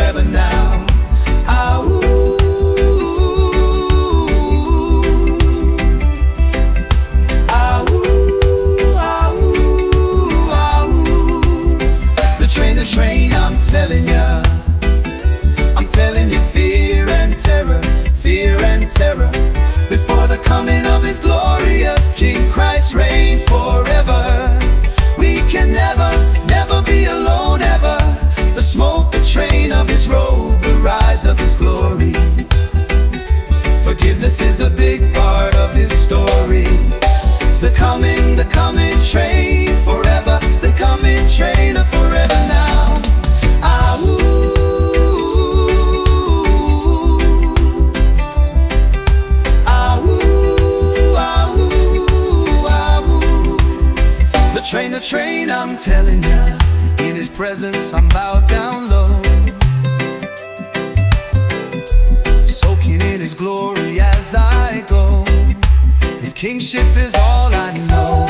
forever now. Ah, ooh. Ah, ooh, ah, ooh, ah, ooh. The train, I'm telling ya, fear and terror, before the coming of His glorious King. Christ reign forever. We can never, never be alone ever. The smoke, the train of His robe, the rise of His glory. Forgiveness is a big part of His story. The coming train forever. The coming train of forever now. Ah, ooh. The train, I'm telling ya, in His presence I'm bowed down low, soaking in His glory as I go. His kingship is all I know.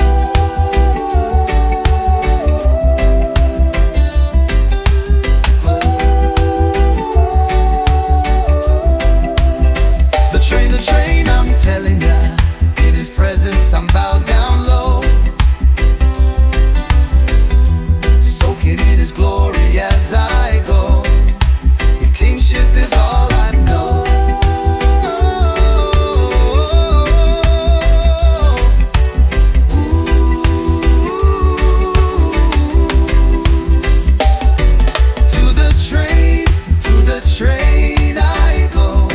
The train, I'm telling ya, in His presence I'm bowed down low, soaking in His glory as I go. His kingship is all I know. To the train I go.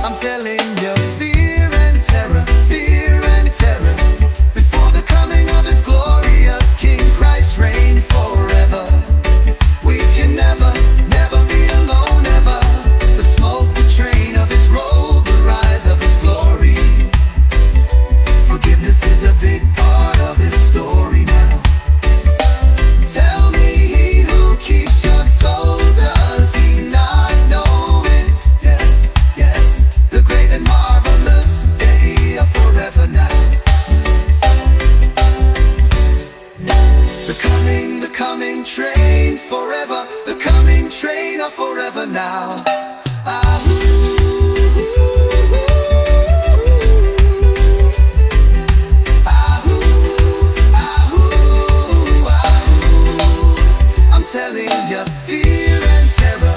I'm telling you, fear and terror, before the coming of His glorious King. Christ reign forever. We can never, never be alone ever. The smoke, the train of His robe, the rise of His glory. Forgiveness is a big part of His story now. Tell me, He who keeps your soul, does He not know it? Yes, yes, the great and marvelous day of forever now. The coming train forever. The coming train of forever now. Ah, ooh, ah, ooh, ah, ooh, ah, ooh. I'm telling you, fear and terror.